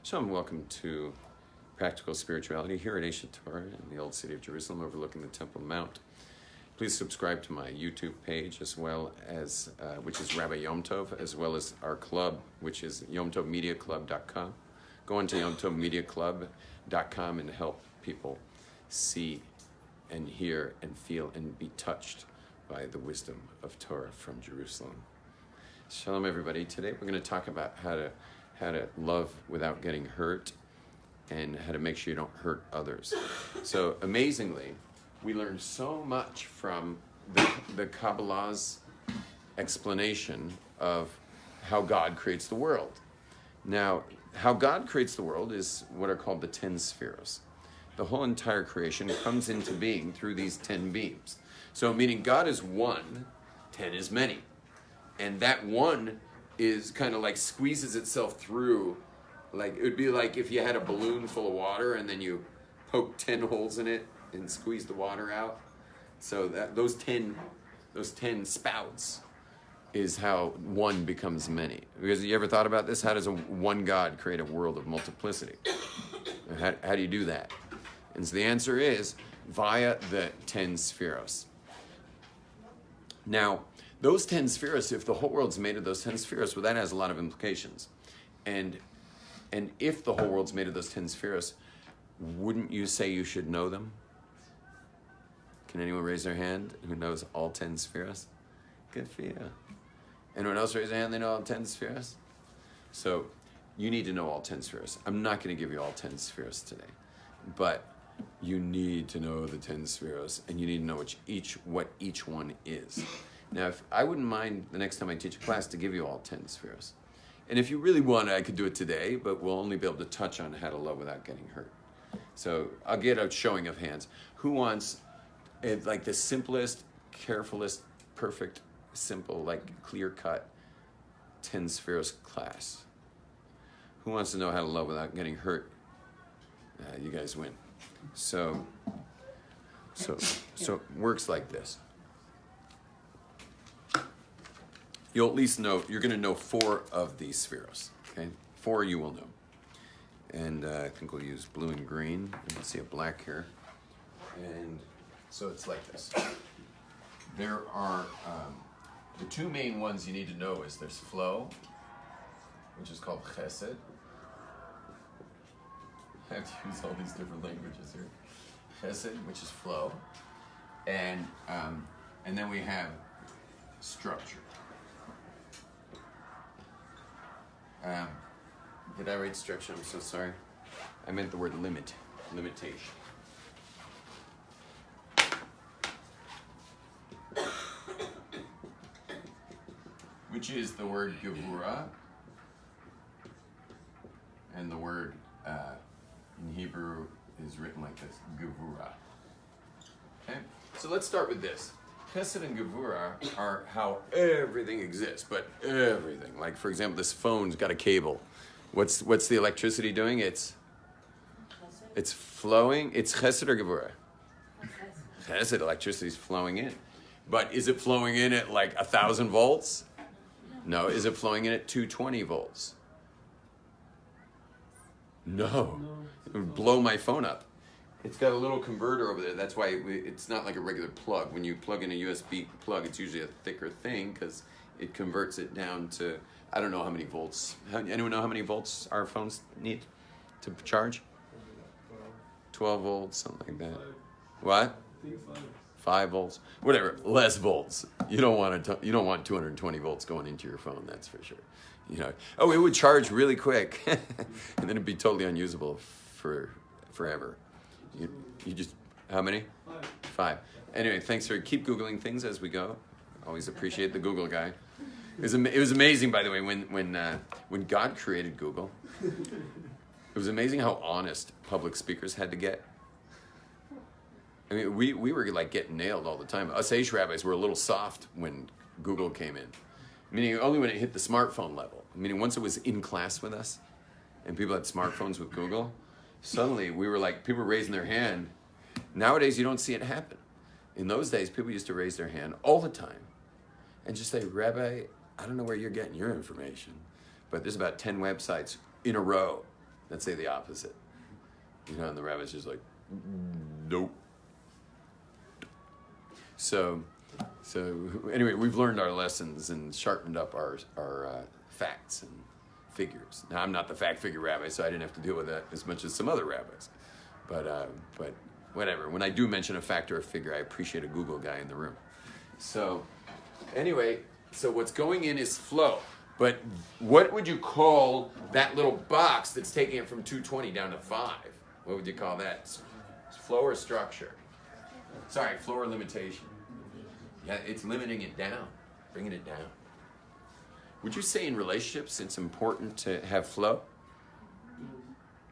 Shalom, welcome to Practical Spirituality here at Aish Torah in the Old City of Jerusalem overlooking the Temple Mount. Please subscribe to my YouTube page as well as, which is Rabbi Yom Tov, as well as our club, which is YomTovMediaClub.com. Go on to YomTovMediaClub.com and help people see and hear and feel and be touched by the wisdom of Torah from Jerusalem. Shalom, everybody. Today we're going to talk about how to love without getting hurt and how to make sure you don't hurt others. So amazingly, we learned so much from the Kabbalah's explanation of how God creates the world. Now, how God creates the world is what are called the 10 spheres. The whole entire creation comes into being through these 10 beams. So meaning God is one, 10 is many. And that one is kind of like squeezes itself through, like it would be like if you had a balloon full of water and then you poke 10 holes in it and squeeze the water out. So that those 10 spouts is how one becomes many. Because you ever thought about this? How does one God create a world of multiplicity? How do you do that? And so the answer is via the 10 spheros. Now, those 10 spheres, if the whole world's made of those 10 spheres, well, that has a lot of implications. And if the whole world's made of those 10 spheres, wouldn't you say you should know them? Can anyone raise their hand who knows all 10 spheres? Good for you. Anyone else raise their hand, they know all 10 spheres? So you need to know all 10 spheres. I'm not going to give you all 10 spheres today, but you need to know the 10 spheres, and you need to know what each one is. Now, if I wouldn't mind the next time I teach a class to give you all 10 spheres. And if you really want it, I could do it today, but we'll only be able to touch on how to love without getting hurt. So I'll get a showing of hands. Who wants like the simplest, carefulest, perfect, simple, like clear-cut 10 spheres class? Who wants to know how to love without getting hurt? You guys win. So it works like this. You'll at least know, you're going to know 4 of these spheres, okay? 4 you will know. And I think we'll use blue and green. You can see a black here. And so it's like this. There are, the 2 main ones you need to know is there's flow, which is called chesed. I have to use all these different languages here. Chesed, which is flow. And then we have structure. Did I write structure? I'm so sorry. I meant the word limitation. Which is the word gevura, and the word in Hebrew is written like this, gevura. Okay, so let's start with this. Chesed and Gevura are how everything exists, but everything. Like, for example, this phone's got a cable. What's the electricity doing? It's flowing. It's Chesed or Gevura? Chesed, electricity's flowing in. But is it flowing in at like 1,000 volts? No. Is it flowing in at 220 volts? No. It would blow my phone up. It's got a little converter over there. That's why it's not like a regular plug. When you plug in a USB plug, it's usually a thicker thing because it converts it down to, I don't know how many volts. Anyone know how many volts our phones need to charge? 12 volts, something like that. What? 5 volts. Whatever, less volts. You don't want 220 volts going into your phone, that's for sure. Oh, it would charge really quick, and then it'd be totally unusable for forever. You just, how many? 5. Anyway, thanks for, keep Googling things as we go. Always appreciate the Google guy. It was amazing, by the way, when God created Google, it was amazing how honest public speakers had to get. I mean, we were like getting nailed all the time. Us Aish rabbis were a little soft when Google came in. Meaning only when it hit the smartphone level. Meaning once it was in class with us and people had smartphones with Google, suddenly we were like, people were raising their hand. Nowadays, you don't see it happen. In those days, people used to raise their hand all the time and just say, Rabbi, I don't know where you're getting your information, but there's about 10 websites in a row that say the opposite. And the rabbi's just like, nope. So anyway, we've learned our lessons and sharpened up our facts and figures. Now, I'm not the fact figure rabbi, so I didn't have to deal with that as much as some other rabbis. But whatever. When I do mention a fact or a figure, I appreciate a Google guy in the room. So anyway, so what's going in is flow. But what would you call that little box that's taking it from 220 down to 5? What would you call that? Flow or structure? Sorry, flow or limitation. Yeah, it's limiting it down, bringing it down. Would you say in relationships it's important to have flow?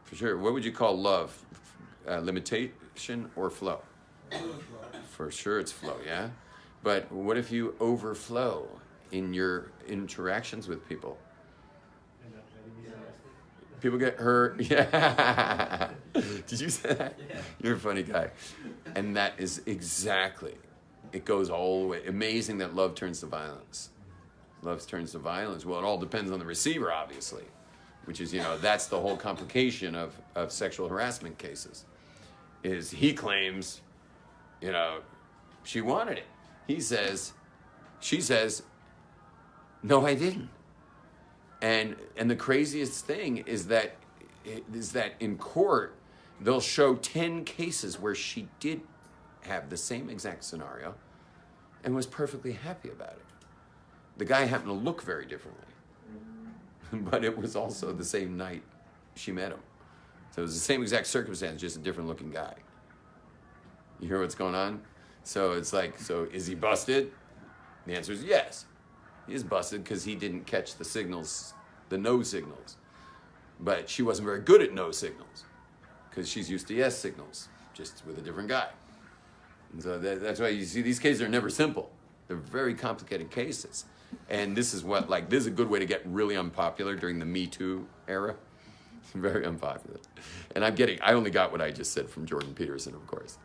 For sure. What would you call love? Limitation or flow? For sure it's flow, yeah? But what if you overflow in your interactions with people? People get hurt. Yeah. Did you say that? Yeah. You're a funny guy. And that is exactly, it goes all the way. Amazing that love turns to violence. Love turns to violence. Well, it all depends on the receiver, obviously, which is, that's the whole complication of sexual harassment cases, is he claims, she wanted it. She says, no, I didn't. And the craziest thing is that in court, they'll show 10 cases where she did have the same exact scenario and was perfectly happy about it. The guy happened to look very differently, but it was also the same night she met him. So it was the same exact circumstance, just a different looking guy. You hear what's going on? So it's like, so is he busted? The answer is yes. He is busted because he didn't catch the signals, the no signals. But she wasn't very good at no signals because she's used to yes signals, just with a different guy. And so that's why you see these cases are never simple. They're very complicated cases. And this is this is a good way to get really unpopular during the Me Too era. Very unpopular. And I only got what I just said from Jordan Peterson, of course,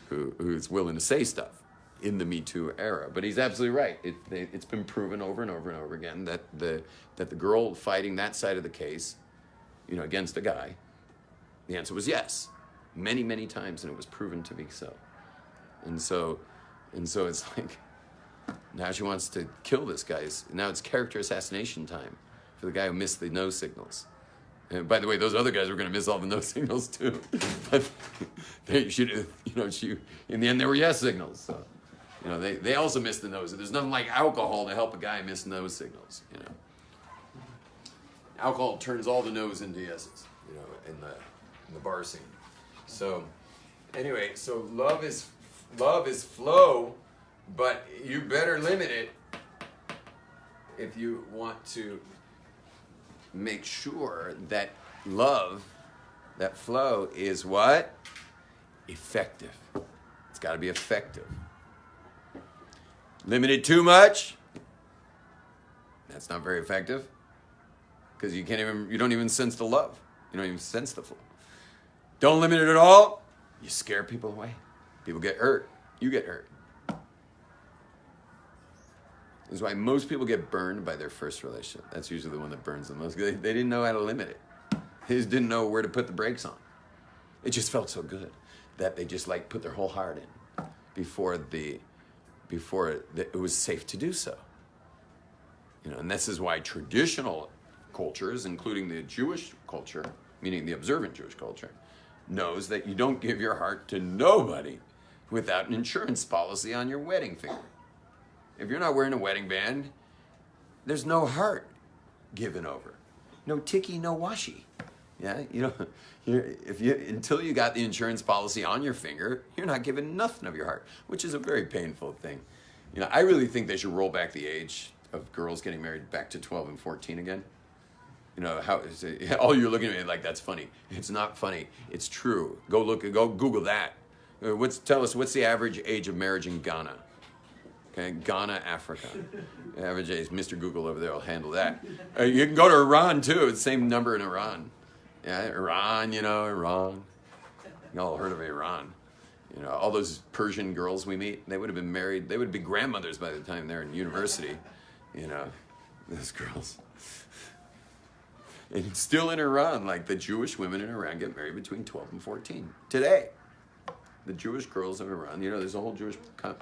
who's willing to say stuff in the Me Too era. But he's absolutely right. It's been proven over and over and over again that the girl fighting that side of the case, against a guy, the answer was yes. Many, many times, and it was proven to be so. And so it's like, now she wants to kill this guy. Now it's character assassination time for the guy who missed the no signals. And by the way, those other guys were going to miss all the no signals too. But they should, in the end, they were yes signals. So, they also missed the no's. There's nothing like alcohol to help a guy miss no signals. Alcohol turns all the no's into yeses. In the bar scene. So, anyway, so love is flow, but you better limit it if you want to make sure that love, that flow is what? Effective. It's got to be effective. Limit it too much, that's not very effective because you don't even sense the love. You don't even sense the flow. Don't limit it at all, you scare people away. People get hurt. You get hurt. This is why most people get burned by their first relationship. That's usually the one that burns the most. They didn't know how to limit it. They just didn't know where to put the brakes on. It just felt so good that they just put their whole heart in before it was safe to do so. And this is why traditional cultures, including the Jewish culture, meaning the observant Jewish culture, knows that you don't give your heart to nobody without an insurance policy on your wedding finger. If you're not wearing a wedding band, there's no heart given over. No ticky, no washi. Yeah, until you got the insurance policy on your finger, you're not giving nothing of your heart, which is a very painful thing. I really think they should roll back the age of girls getting married back to 12 and 14 again. All you're looking at me like that's funny. It's not funny. It's true. Go Google that. Tell us what's the average age of marriage in Ghana? Okay, Ghana, Africa. The average age. Mr. Google over there will handle that. You can go to Iran too. It's the same number in Iran. Yeah, Iran. Iran. You all heard of Iran? All those Persian girls we meet. They would have been married. They would be grandmothers by the time they're in university. Those girls. And it's still in Iran, like the Jewish women in Iran get married between 12 and 14. Today, the Jewish girls of Iran, there's a whole Jewish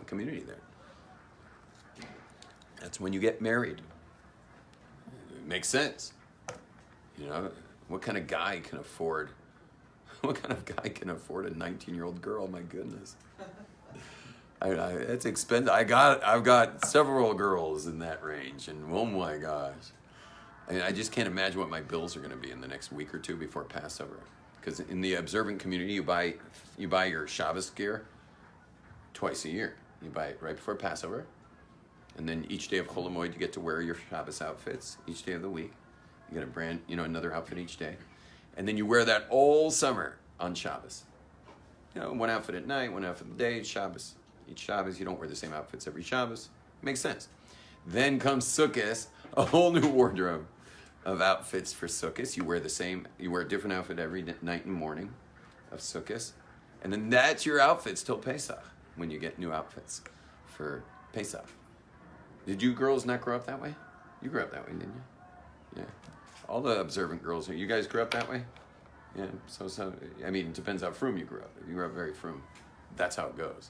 community there. That's when you get married. It makes sense. What kind of guy can afford a 19-year-old girl? My goodness. It's expensive. I've got several girls in that range, and oh my gosh. I just can't imagine what my bills are going to be in the next week or two before Passover. Because in the observant community, you buy your Shabbos gear twice a year. You buy it right before Passover, and then each day of Chol Hamoed, you get to wear your Shabbos outfits each day of the week. You get another outfit each day, and then you wear that all summer on Shabbos. One outfit at night, one outfit at the day. Shabbos. Each Shabbos, you don't wear the same outfits every Shabbos. Makes sense. Then comes Sukkot, a whole new wardrobe of outfits for Sukkot. You wear a different outfit every night and morning of Sukkot. And then that's your outfits till Pesach, when you get new outfits for Pesach. Did you girls not grow up that way? You grew up that way, didn't you? Yeah. All the observant girls here, you guys grew up that way? Yeah, so, it depends how frum you grew up. If you grew up very frum, that's how it goes.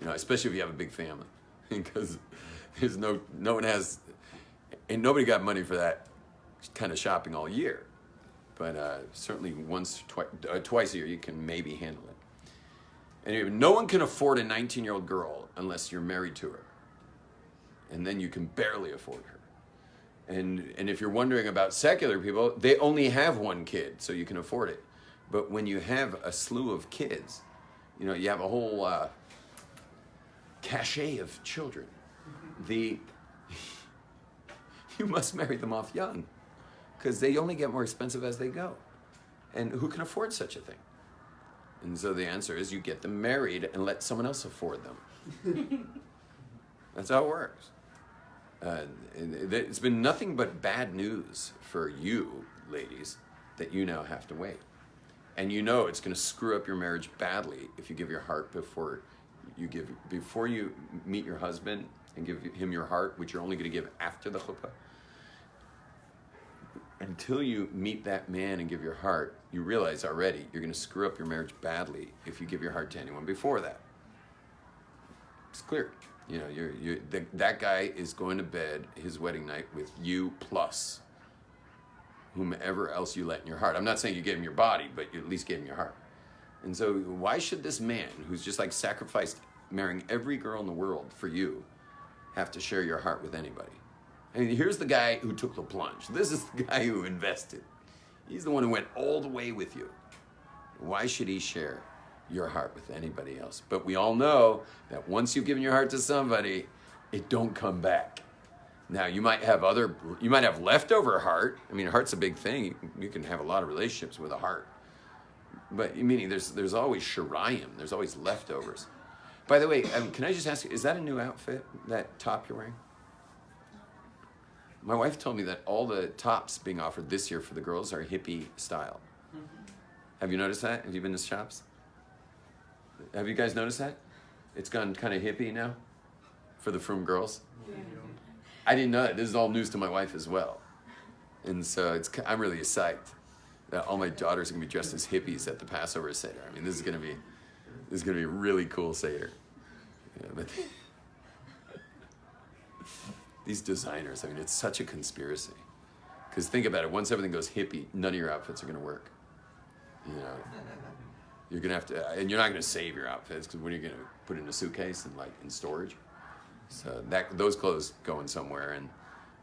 Especially if you have a big family. Because there's no one has, and nobody got money for that kind of shopping all year. But certainly twice a year, you can maybe handle it. Anyway, no one can afford a 19-year-old girl unless you're married to her. And then you can barely afford her. And if you're wondering about secular people, they only have one kid, so you can afford it. But when you have a slew of kids, you have a whole cachet of children. You must marry them off young, because they only get more expensive as they go. And who can afford such a thing? And so the answer is you get them married and let someone else afford them. That's how it works. It's been nothing but bad news for you, ladies, that you now have to wait. And it's going to screw up your marriage badly if you give your heart before you meet your husband and give him your heart, which you're only going to give after the chuppah. Until you meet that man and give your heart, you realize already you're going to screw up your marriage badly if you give your heart to anyone before that. It's clear. That guy is going to bed his wedding night with you plus whomever else you let in your heart. I'm not saying you gave him your body, but you at least gave him your heart. And so why should this man, who's just sacrificed marrying every girl in the world for you, have to share your heart with anybody? Here's the guy who took the plunge. This is the guy who invested. He's the one who went all the way with you. Why should he share your heart with anybody else? But we all know that once you've given your heart to somebody, it don't come back. Now, you might have leftover heart. Heart's a big thing. You can have a lot of relationships with a heart. But meaning there's always shirayim, there's always leftovers. By the way, can I just ask you, is that a new outfit, that top you're wearing? My wife told me that all the tops being offered this year for the girls are hippie style. Mm-hmm. Have you noticed that? Have you been to shops? Have you guys noticed that? It's gone kind of hippie now for the frum girls. Yeah. I didn't know that. This is all news to my wife as well. And so I'm really psyched that all my daughters are going to be dressed as hippies at the Passover Seder. This is going to be a really cool Seder. Yeah, but these designers, it's such a conspiracy. Because think about it, once everything goes hippie, none of your outfits are going to work. You're going to have to, and you're not going to save your outfits, because when are you going to put it in a suitcase and in storage? So those clothes going somewhere,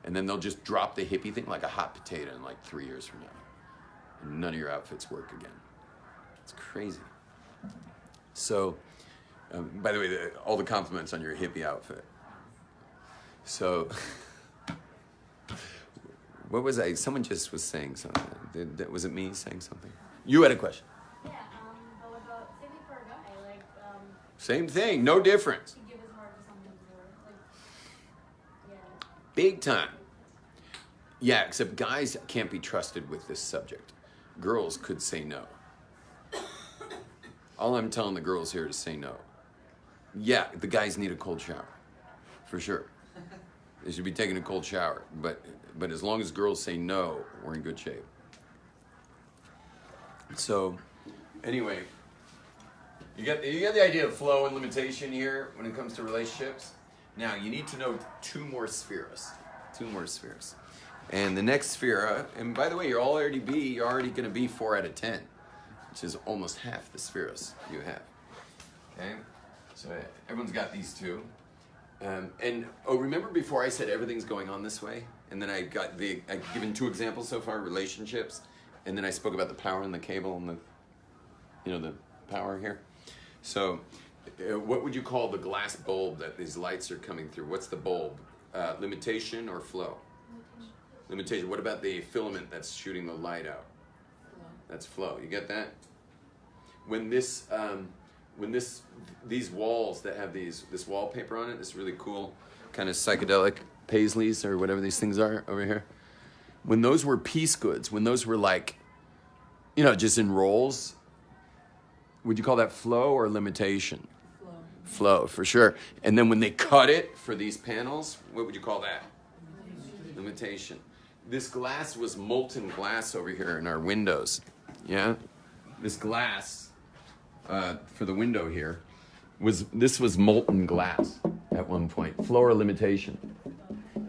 and then they'll just drop the hippie thing like a hot potato in 3 years from now. And none of your outfits work again. It's crazy. So, by the way, all the compliments on your hippie outfit. So, what was I? Someone just was saying something. Was it me saying something? You had a question. Yeah, but what about, same thing for a guy, same thing, no difference. to give his heart to something more, yeah. Big time. Yeah, except guys can't be trusted with this subject. Girls could say no. All I'm telling the girls here is say no. Yeah, the guys need a cold shower, for sure. They should be taking a cold shower, but as long as girls say no, we're in good shape. So, anyway, you get the idea of flow and limitation here when it comes to relationships. Now, you need to know two more spheres. And the next sphere, and by the way, you're already going to be 4 out of 10, which is almost half the spheres you have. Okay? So everyone's got these two. Remember before I said everything's going on this way? And then I've given 2 examples so far, relationships, and then I spoke about the power in the cable and the power here. So what would you call the glass bulb that these lights are coming through? What's the bulb? Limitation or flow? Limitation. What about the filament that's shooting the light out? Flow. That's flow. You get that? When these walls that have this wallpaper on it, this really cool kind of psychedelic paisleys or whatever these things are over here, when those were piece goods, when those were like, just in rolls, would you call that flow or limitation? Flow, for sure. And then when they cut it for these panels, what would you call that? Limitation. This glass was molten glass over here in our windows. Yeah? This glass for the window here was molten glass at one point. Flow or limitation.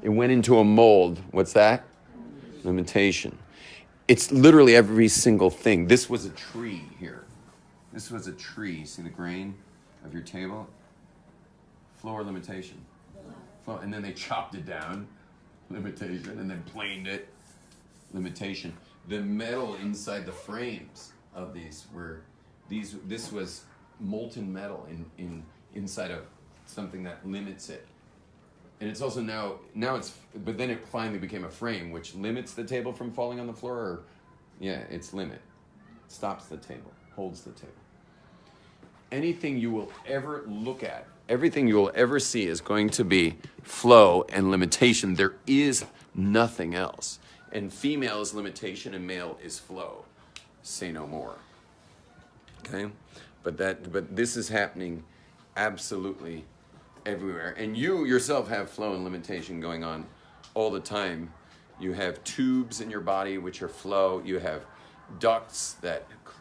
It went into a mold. What's that? Limitation. It's literally every single thing. This was a tree here. This was a tree. See the grain of your table? Flow or limitation? Flow. And then they chopped it down. Limitation. And then planed it. Limitation. The metal inside the frames of these were this was molten metal inside of something that limits it. And it's also now but then it finally became a frame which limits the table from falling on the floor, or it's limit. Stops the table, holds the table. Anything you will ever look at, everything you will ever see is going to be flow and limitation. There is nothing else. And female is limitation and male is flow. Say no more. Okay? But this is happening absolutely everywhere. And you yourself have flow and limitation going on all the time. You have tubes in your body which are flow. You have ducts,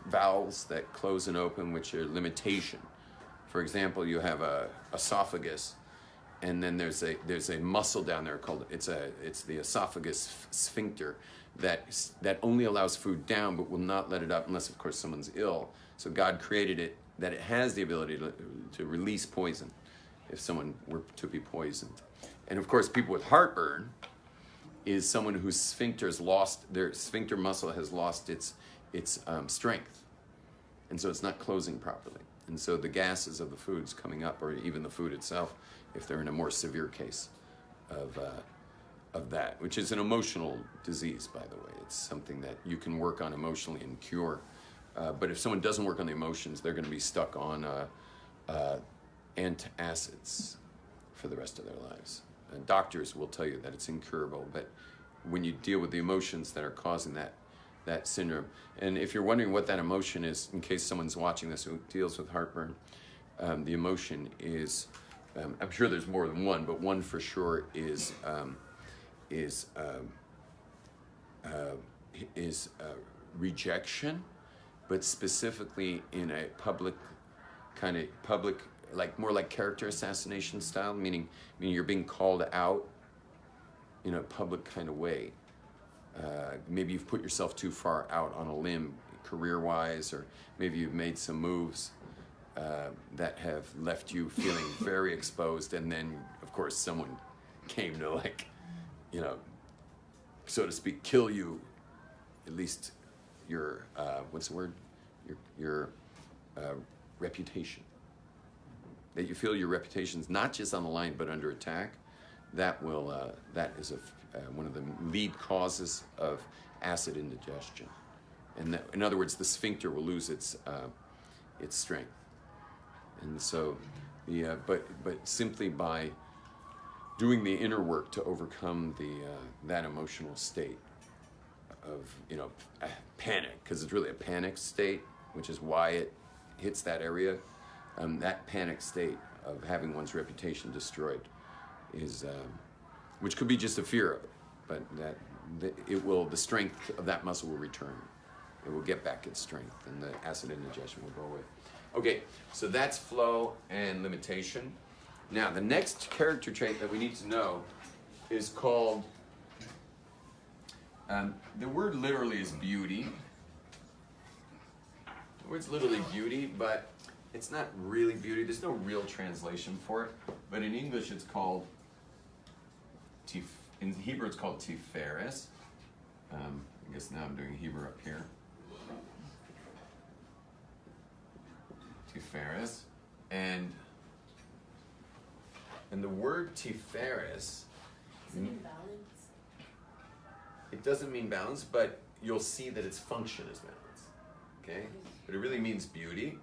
valves that close and open, which are limitation. For example, you have a esophagus, and then there's a muscle down there called it's the esophagus sphincter that only allows food down but will not let it up unless of course someone's ill. So God created it that it has the ability to release poison if someone were to be poisoned. And of course, people with heartburn is someone whose their sphincter muscle has lost its strength, and so it's not closing properly. And so the gases of the food's coming up, or even the food itself, if they're in a more severe case of that, which is an emotional disease, by the way. It's something that you can work on emotionally and cure. But if someone doesn't work on the emotions, they're going to be stuck on antacids for the rest of their lives. And doctors will tell you that it's incurable, but when you deal with the emotions that are causing that syndrome, and if you're wondering what that emotion is, in case someone's watching this who deals with heartburn, the emotion is, I'm sure there's more than one, but one for sure is rejection, but specifically in a public, like more like character assassination style, meaning you're being called out in a public kind of way. Maybe you've put yourself too far out on a limb career-wise, or maybe you've made some moves that have left you feeling very exposed, and then of course someone came to so to speak, kill you, at least your what's the word? Your reputation. That you feel your reputation's not just on the line but under attack. That is one of the lead causes of acid indigestion, and that, in other words, the sphincter will lose its strength. And so, but simply by doing the inner work to overcome that emotional state of panic, because it's really a panic state, which is why it hits that area. That panic state of having one's reputation destroyed is, which could be just a fear of it, but the strength of that muscle will return. it will get back its strength, and the acid indigestion will go away. Okay, so that's flow and limitation. Now, the next character trait that we need to know is called, the word literally is beauty. The word's literally beauty, but it's not really beauty. There's no real translation for it. But in English, it's called, in Hebrew, it's called tiferes. I guess now I'm doing Hebrew up here. Tiferes. And the word tiferes, Does it mean balance? it doesn't mean balance, but you'll see that its function is balance. Okay? But it really means beauty.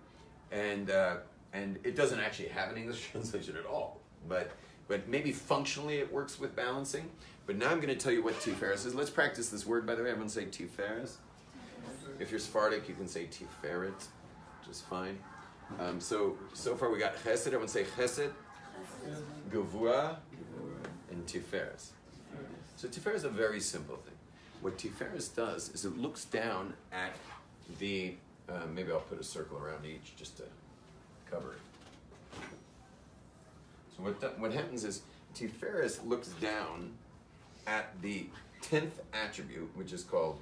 And it doesn't actually have an English translation at all. But maybe functionally it works with balancing. But now I'm going to tell you what tiferes is. Let's practice this word, by the way. Everyone say tiferes. If you're Sephardic, you can say tiferet, which is fine. So far we got chesed. Everyone say chesed, gevura, and tiferes. So tiferes is a very simple thing. What tiferes does is it looks down at the, maybe I'll put a circle around each just to cover it. So what happens is tiferes looks down at the 10th attribute, which is called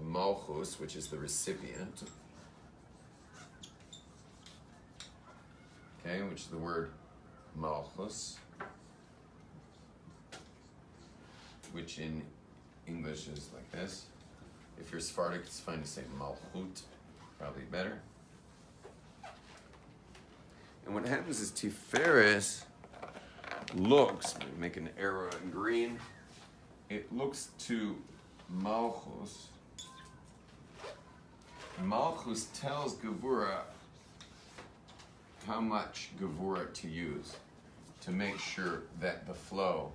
malchus, which is the recipient. Okay, which is the word malchus, which in English is like this. If you're Sephardic, it's fine to say malchut, probably better. And what happens is tiferes looks, make an arrow in green, it looks to malchus. Malchus tells gevura how much gevura to use to make sure that the flow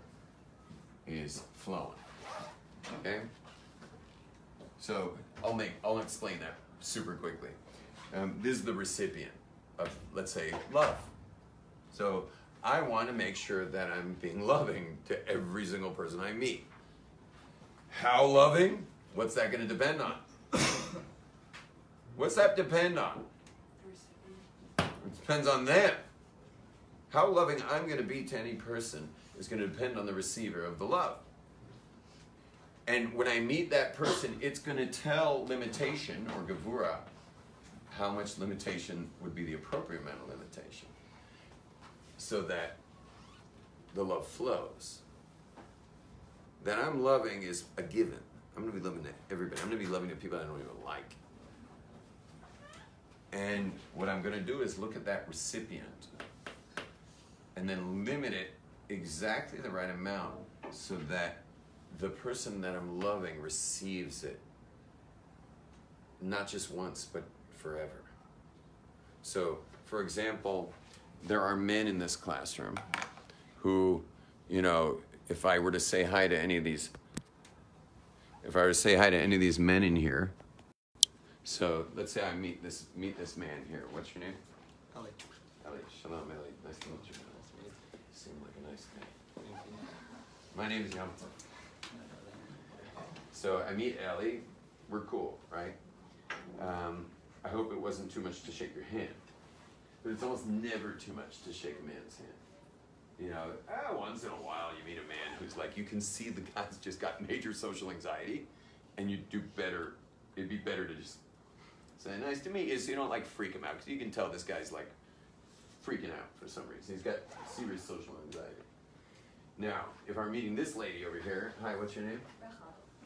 is flowing. Okay? So I'll explain that super quickly. This is the recipient of, let's say, love. So I want to make sure that I'm being loving to every single person I meet. How loving? What's that going to depend on? What's that depend on? It depends on them. How loving I'm going to be to any person is going to depend on the receiver of the love. And when I meet that person, it's going to tell limitation, or gevura, how much limitation would be the appropriate amount of limitation, so that the love flows. That I'm loving is a given. I'm going to be loving to everybody. I'm going to be loving to people I don't even like. And what I'm going to do is look at that recipient and then limit it exactly the right amount so that the person that I'm loving receives it not just once, but forever. So, for example, there are men in this classroom who, if I were to say hi to any of these men in here, so let's say I meet this man here. What's your name? Ali. Ali. Shalom, Ali. Nice to meet you. You seem like a nice guy. My name is Yom Tov. So I meet Ali. We're cool, right? I hope it wasn't too much to shake your hand, but it's almost never too much to shake a man's hand. Once in a while you meet a man who's like, you can see the guy's just got major social anxiety, and you do better. It'd be better to just say, nice to meet you, so you don't like freak him out, because you can tell this guy's like freaking out for some reason. He's got serious social anxiety. Now, if I'm meeting this lady over here, hi, what's your name?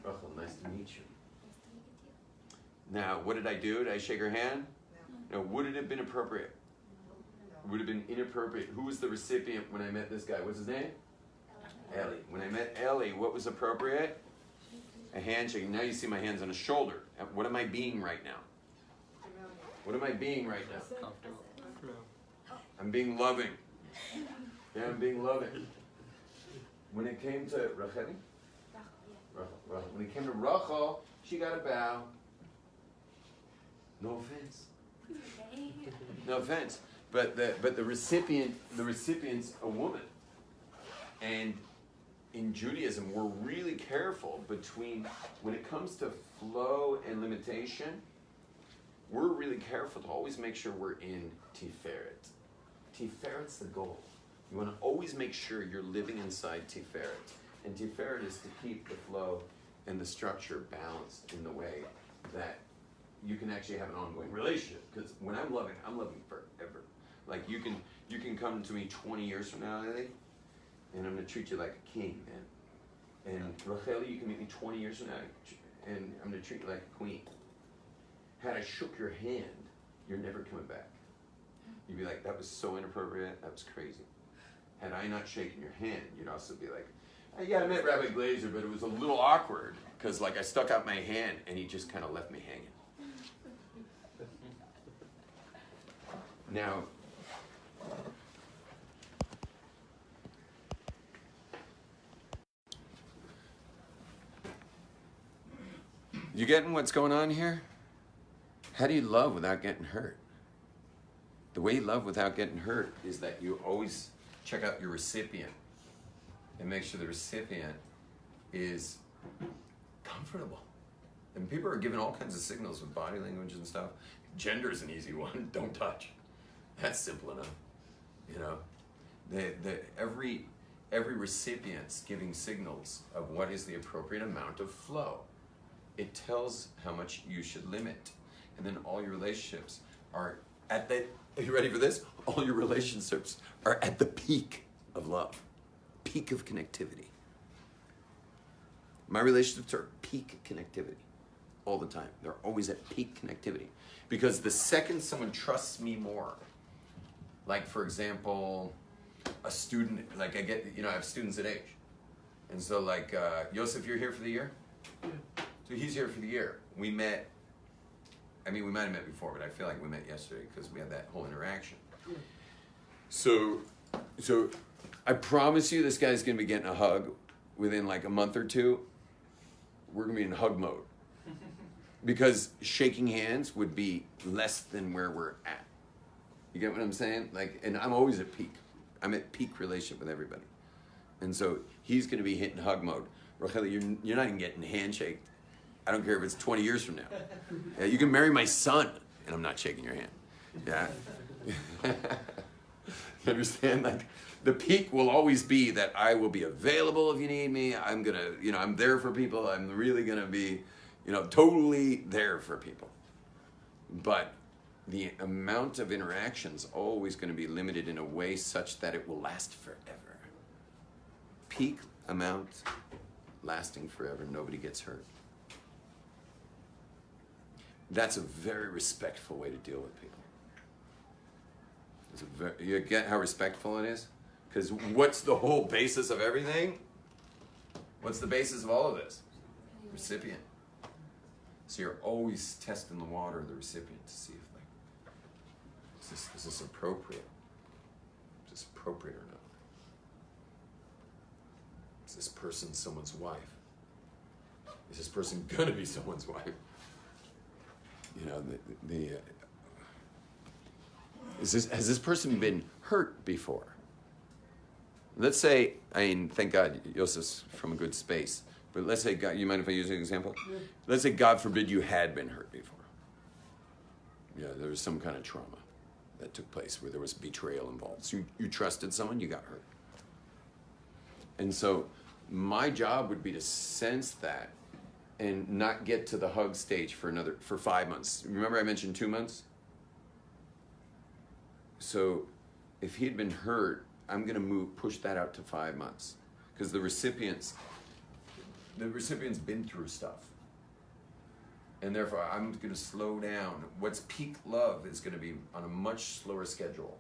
Rachel, nice to meet you. Now, what did I do? Did I shake her hand? No. Would it have been appropriate? Would have been inappropriate. Who was the recipient when I met this guy? What's his name? Ellie. When I met Ellie, what was appropriate? A handshake. Now you see my hands on his shoulder. What am I being right now? What am I being right now? Comfortable. I'm being loving. Yeah, I'm being loving. When it came to Rachel, when it came to Rachel, she got a bow. No offense. No offense. But the recipient's a woman. And in Judaism, we're really careful between, when it comes to flow and limitation, we're really careful to always make sure we're in Tiferet. Tiferet's the goal. You want to always make sure you're living inside Tiferet. And Tiferet is to keep the flow and the structure balanced in the way that you can actually have an ongoing relationship. Because when I'm loving forever. Like you can come to me 20 years from now, Lily, and I'm going to treat you like a king, man. And Rachel, you can meet me 20 years from now, and I'm going to treat you like a queen. Had I shook your hand, you're never coming back. You'd be like, that was so inappropriate, that was crazy. Had I not shaken your hand, you'd also be like, yeah, I met Rabbi Glaser, but it was a little awkward, because like I stuck out my hand, and he just kind of left me hanging. Now, you getting what's going on here? How do you love without getting hurt? The way you love without getting hurt is that you always check out your recipient and make sure the recipient is comfortable. And people are giving all kinds of signals with body language and stuff. Gender is an easy one. Don't touch. That's simple enough. You know, every recipient's giving signals of what is the appropriate amount of flow. It tells how much you should limit. And then all your relationships are at the, are you ready for this? All your relationships are at the peak of love, peak of connectivity. My relationships are peak connectivity all the time. They're always at peak connectivity. Because the second someone trusts me more, like for example, a student, like I get, I have students at age. And so like, Yosef, you're here for the year? Yeah. So he's here for the year. We met, we might have met before, but I feel like we met yesterday because we had that whole interaction. Yeah. So I promise you this guy's gonna be getting a hug within like a month or two. We're gonna be in hug mode. Because shaking hands would be less than where we're at. You get what I'm saying? Like, and I'm always at peak. I'm at peak relationship with everybody. And so he's gonna be hitting hug mode. Rachel, you're not even getting handshaked. I don't care if it's 20 years from now. Yeah, you can marry my son, and I'm not shaking your hand. Yeah. You understand? Like, the peak will always be that I will be available if you need me. I'm gonna, I'm there for people. I'm really gonna be, totally there for people. But the amount of interaction's always gonna be limited in a way such that it will last forever. Peak amount, lasting forever, nobody gets hurt. That's a very respectful way to deal with people. You get how respectful it is? Because what's the whole basis of everything? What's the basis of all of this? Recipient. So you're always testing the water of the recipient to see if, is this appropriate? Is this appropriate or not? Is this person someone's wife? Is this person gonna be someone's wife? Has this person been hurt before? Let's say, thank God, Yosef's from a good space. But let's say, God, you mind if I use an example? Yeah. Let's say, God forbid, you had been hurt before. Yeah, there was some kind of trauma that took place where there was betrayal involved. So you trusted someone, you got hurt. And so my job would be to sense that and not get to the hug stage for 5 months. Remember I mentioned 2 months? So if he had been hurt, I'm gonna push that out to 5 months. Because the recipient's been through stuff. And therefore I'm gonna slow down. What's peak love is gonna be on a much slower schedule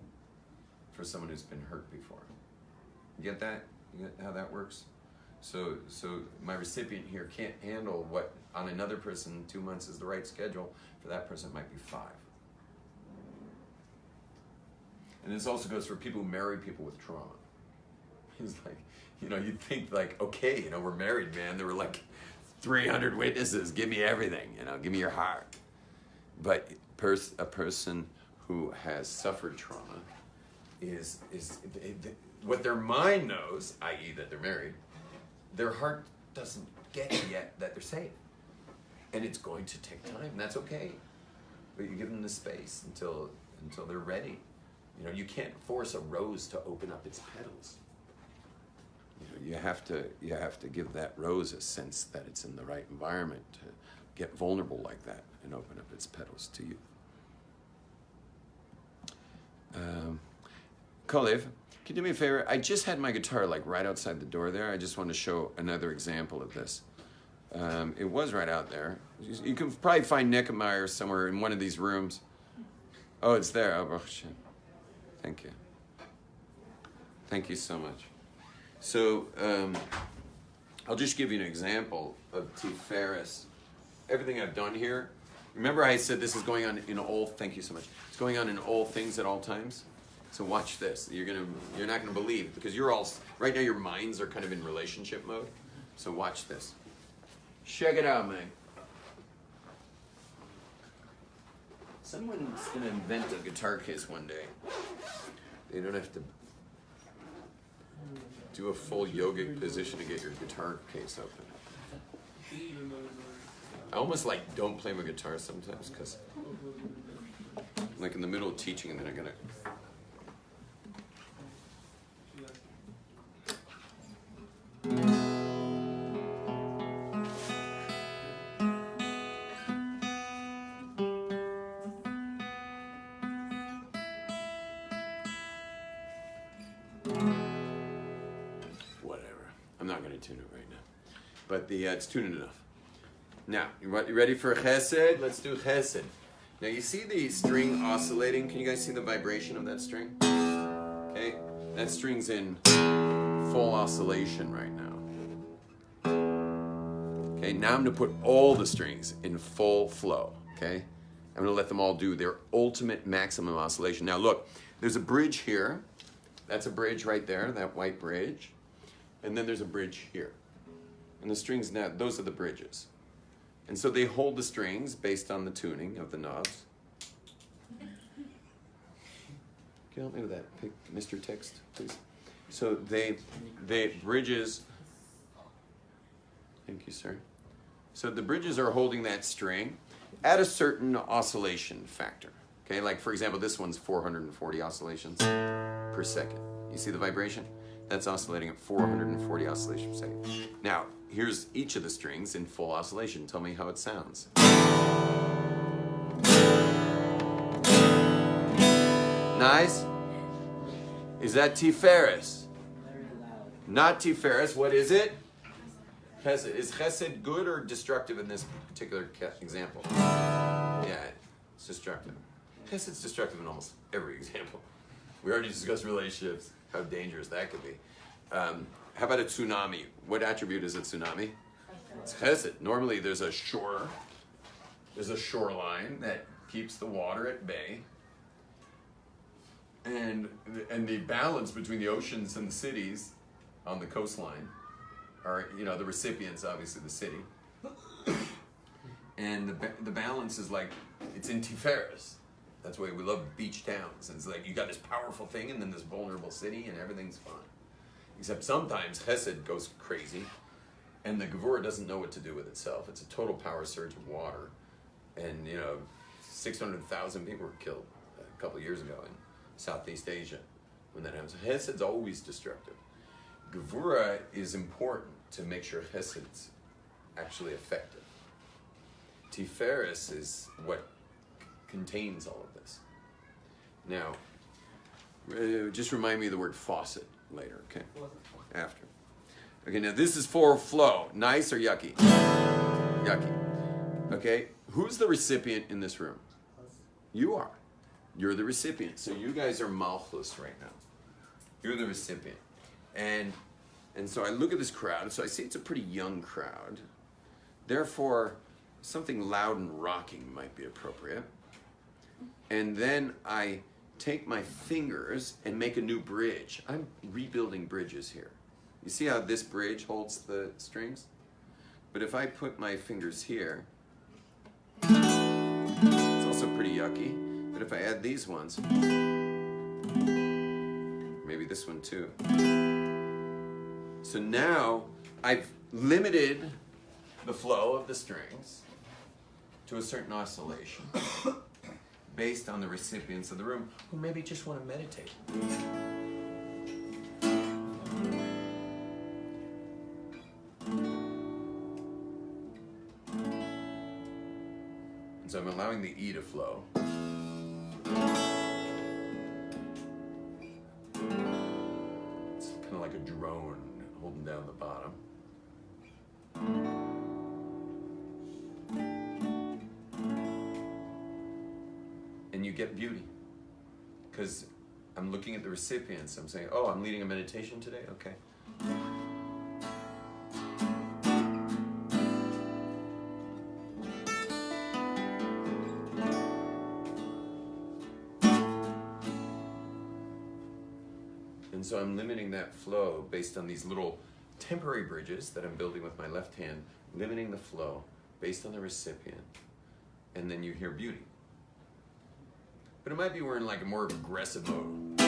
for someone who's been hurt before. You get that? You get how that works? So my recipient here can't handle what on another person 2 months is the right schedule. For that person it might be 5. And this also goes for people who marry people with trauma. It's like, you'd think like, okay, we're married, man. There were like 300 witnesses. Give me everything, give me your heart. But a person who has suffered trauma is what their mind knows, i.e. that they're married, their heart doesn't get yet that they're saved. And it's going to take time, and that's okay. But you give them the space until they're ready. You know, you can't force a rose to open up its petals. You know, you have to give that rose a sense that it's in the right environment to get vulnerable like that and open up its petals to you. Kolev, can you do me a favor? I just had my guitar like right outside the door there. I just want to show another example of this. It was right out there. You can probably find Neckemeyer somewhere in one of these rooms. Oh, it's there. Oh, shit. Thank you. Thank you so much. So, I'll just give you an example of Tiferes. Everything I've done here. Remember I said this is going on in all, thank you so much. It's going on in all things at all times. So watch this. You're not gonna believe, because you're all, right now your minds are kind of in relationship mode. So watch this. Check it out, man. Someone's gonna invent a guitar case one day. They don't have to do a full yogic position to get your guitar case open. I almost like don't play my guitar sometimes, because like in the middle of teaching and then I gotta. Whatever. I'm not gonna tune it right now, but it's tuned enough. Now, you ready for Chesed? Let's do Chesed. Now, you see the string oscillating? Can you guys see the vibration of that string? Okay, that string's in full oscillation right now. Okay, now I'm gonna put all the strings in full flow, okay? I'm gonna let them all do their ultimate maximum oscillation. Now look, there's a bridge here. That's a bridge right there, that white bridge. And then there's a bridge here. And the strings now, those are the bridges. And so they hold the strings based on the tuning of the knobs. Can you help me with that, Mr. Text, please? So they bridges, thank you, sir. So the bridges are holding that string at a certain oscillation factor. Okay, like for example, this one's 440 oscillations per second. You see the vibration? That's oscillating at 440 oscillations per second. Now, here's each of the strings in full oscillation. Tell me how it sounds. Nice? Is that Tiferes? Not Tiferes. What is it? Chesed. Is Chesed good or destructive in this particular example? Yeah, it's destructive. Chesed's destructive in almost every example. We already discussed relationships, how dangerous that could be. How about a tsunami? What attribute is a tsunami? It's Chesed. Normally there's a shoreline that keeps the water at bay. And the balance between the oceans and the cities on the coastline are, the recipients, obviously the city. And the balance is like, it's in Tiferes. That's why we love beach towns. And it's like, you got this powerful thing and then this vulnerable city and everything's fine. Except sometimes Chesed goes crazy and the Gevurah doesn't know what to do with itself. It's a total power surge of water. And, 600,000 people were killed a couple of years ago in Southeast Asia when that happens. Chesed's always destructive. Gevurah is important to make sure Chesed's actually effective. Tiferes is what contains all of this. Now, just remind me of the word faucet later, okay? After. Okay, now this is for flow. Nice or yucky? Yucky. Okay, who's the recipient in this room? You are. You're the recipient. So you guys are malchus right now. You're the recipient. And so I look at this crowd, so I see it's a pretty young crowd. Therefore, something loud and rocking might be appropriate. And then I take my fingers and make a new bridge. I'm rebuilding bridges here. You see how this bridge holds the strings? But if I put my fingers here, it's also pretty yucky. But if I add these ones, maybe this one too. So now I've limited the flow of the strings to a certain oscillation based on the recipients of the room who maybe just want to meditate. And so I'm allowing the E to flow. It's kind of like a drone holding down the bottom. And you get beauty. Because I'm looking at the recipients. I'm saying, oh, I'm leading a meditation today? Okay. And so I'm limiting that flow based on these little temporary bridges that I'm building with my left hand, limiting the flow based on the recipient. And then you hear beauty. But it might be we're in like a more aggressive mode.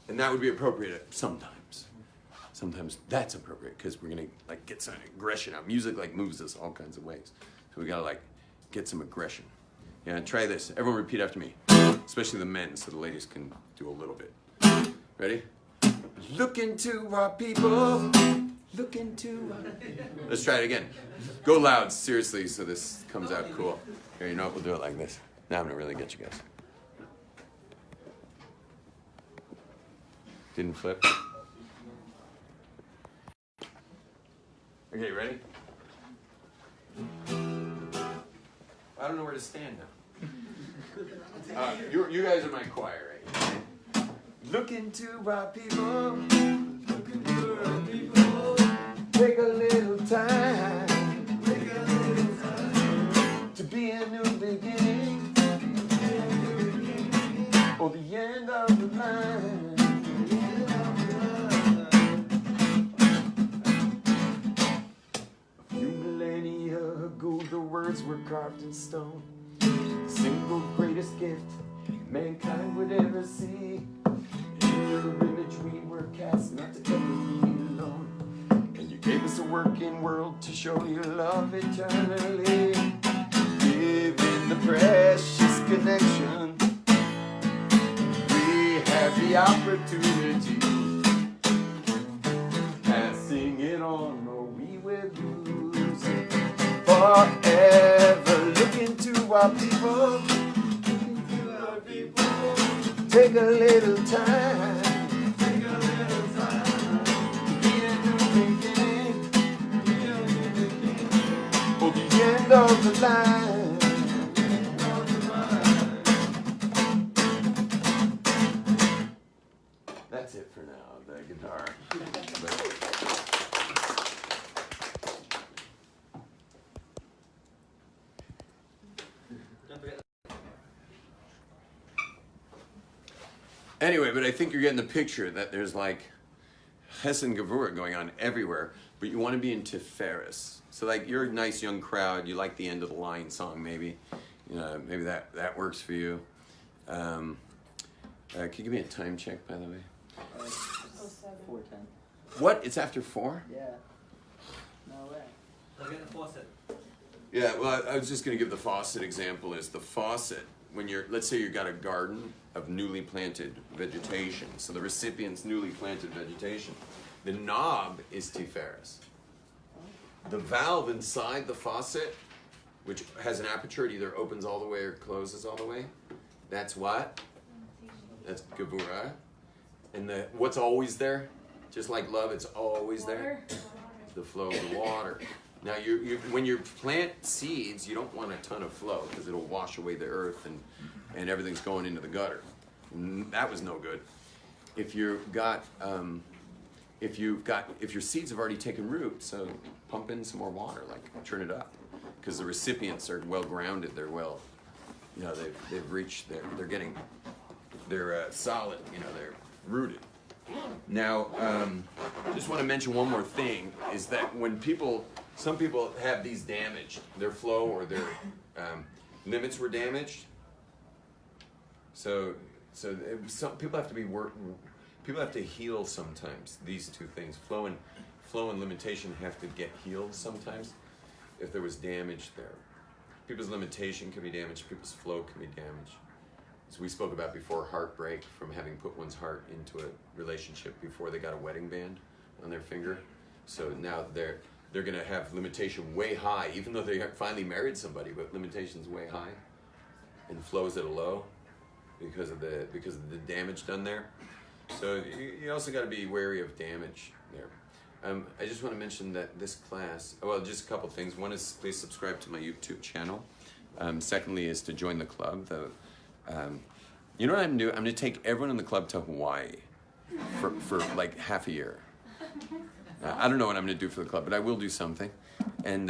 And that would be appropriate sometimes. Sometimes that's appropriate because we're gonna like get some aggression out. Music like moves us all kinds of ways. So we gotta like get some aggression. Yeah, try this. Everyone repeat after me. Especially the men, so the ladies can do a little bit. Ready? Look into our people. Look into our... Let's try it again. Go loud, seriously, so this comes out cool. Here, you know what? We'll do it like this. Now I'm gonna really get you guys. Didn't flip. Okay, ready? I don't know where to stand now. You guys are my choir, right? Look into our people. Look into our people. Take a little time. Take a little time. To be a new beginning. Or the end of the line. A few millennia ago, the words were carved in stone. Single greatest gift mankind would ever see. In your image we were cast, not to ever be alone. And you gave us a working world to show your love eternally. Given the precious connection, we have the opportunity. Passing it on, or we will lose forever. Look into our people. Take a little time. Take a little time. Be a new beginning. For the end of the line. That's it for now, the guitar. Anyway, but I think you're getting the picture that there's like Ches and Gevura going on everywhere, but you want to be in Tiferes. So like you're a nice young crowd, you like the end of the line song maybe, you know, maybe that works for you. Can you give me a time check, by the way? 07. 4:10. What? It's after 4? Yeah. No way. Look at the faucet. Yeah, well, I was just going to give the faucet example. Is the faucet, when you're, let's say you've got a garden of newly planted vegetation, so the recipient's newly planted vegetation, the knob is Tiferes. The valve inside the faucet, which has an aperture, it either opens all the way or closes all the way, that's what? That's Gevura. And what's always there? Just like love, it's always there. The flow of the water. Now, when you plant seeds, you don't want a ton of flow because it'll wash away the earth and everything's going into the gutter. That was no good. If your seeds have already taken root, so pump in some more water, like turn it up, because the recipients are well grounded. They're well, you know, they've reached they're solid. You know, they're rooted. Now, just want to mention one more thing, is that when some people have these damaged, their flow or their limits were damaged. So some people have to people have to heal sometimes. These two things, flow and limitation, have to get healed sometimes if there was damage there. People's limitation can be damaged, people's flow can be damaged. As we spoke about before, heartbreak from having put one's heart into a relationship before they got a wedding band on their finger. So now they're going to have limitation way high, even though they finally married somebody, but limitation's way high, and flow's at a low because of the damage done there. So you also got to be wary of damage there. I just want to mention that this class, well, just a couple things. One is please subscribe to my YouTube channel. Secondly is to join the club. You know what I'm going to do? I'm going to take everyone in the club to Hawaii for like half a year. I don't know what I'm going to do for the club, but I will do something. Please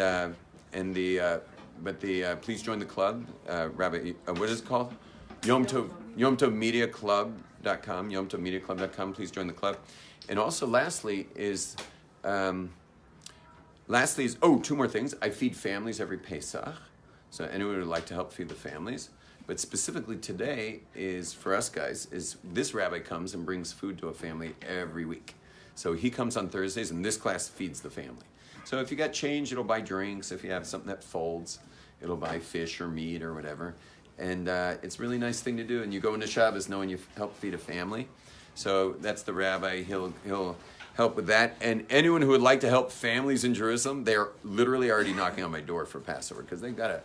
join the club. Rabbi, what is it called? Yom Tov MediaClub.com. YomTovMediaClub.com. Please join the club. And also, lastly is two more things. I feed families every Pesach. So anyone who would like to help feed the families. But specifically today is, for us guys, is this rabbi comes and brings food to a family every week. So he comes on Thursdays, and this class feeds the family. So if you got change, it'll buy drinks. If you have something that folds, it'll buy fish or meat or whatever. And it's a really nice thing to do. And you go into Shabbos knowing you've helped feed a family. So that's the rabbi. He'll help with that. And anyone who would like to help families in Jerusalem, they're literally already knocking on my door for Passover, because they've got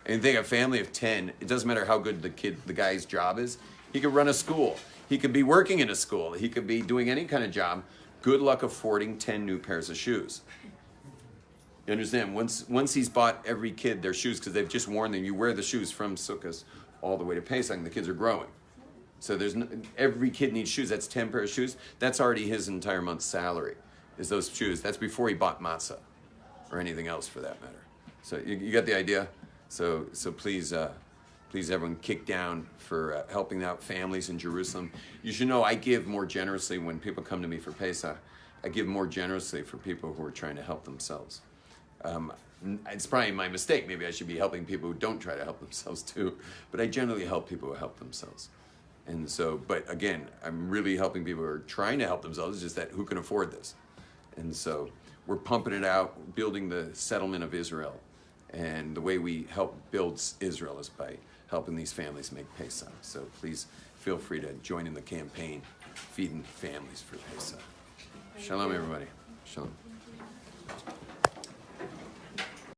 and think a family of 10, it doesn't matter how good the guy's job is. He could run a school. He could be working in a school. He could be doing any kind of job. Good luck affording 10 new pairs of shoes. You understand? Once he's bought every kid their shoes, because they've just worn them, you wear the shoes from Sukkot all the way to Pesach, the kids are growing. So every kid needs shoes. That's 10 pairs of shoes. That's already his entire month's salary, is those shoes. That's before he bought matzah or anything else for that matter. So you got the idea? So please everyone kick down for helping out families in Jerusalem. You should know I give more generously when people come to me for Pesach. I give more generously for people who are trying to help themselves. It's probably my mistake. Maybe I should be helping people who don't try to help themselves too. But I generally help people who help themselves. And so, but again, I'm really helping people who are trying to help themselves. It's just that who can afford this? And so we're pumping it out, building the settlement of Israel. And the way we help build Israel is by helping these families make Pesach. So please feel free to join in the campaign, feeding families for Pesach. Shalom, everybody. Shalom.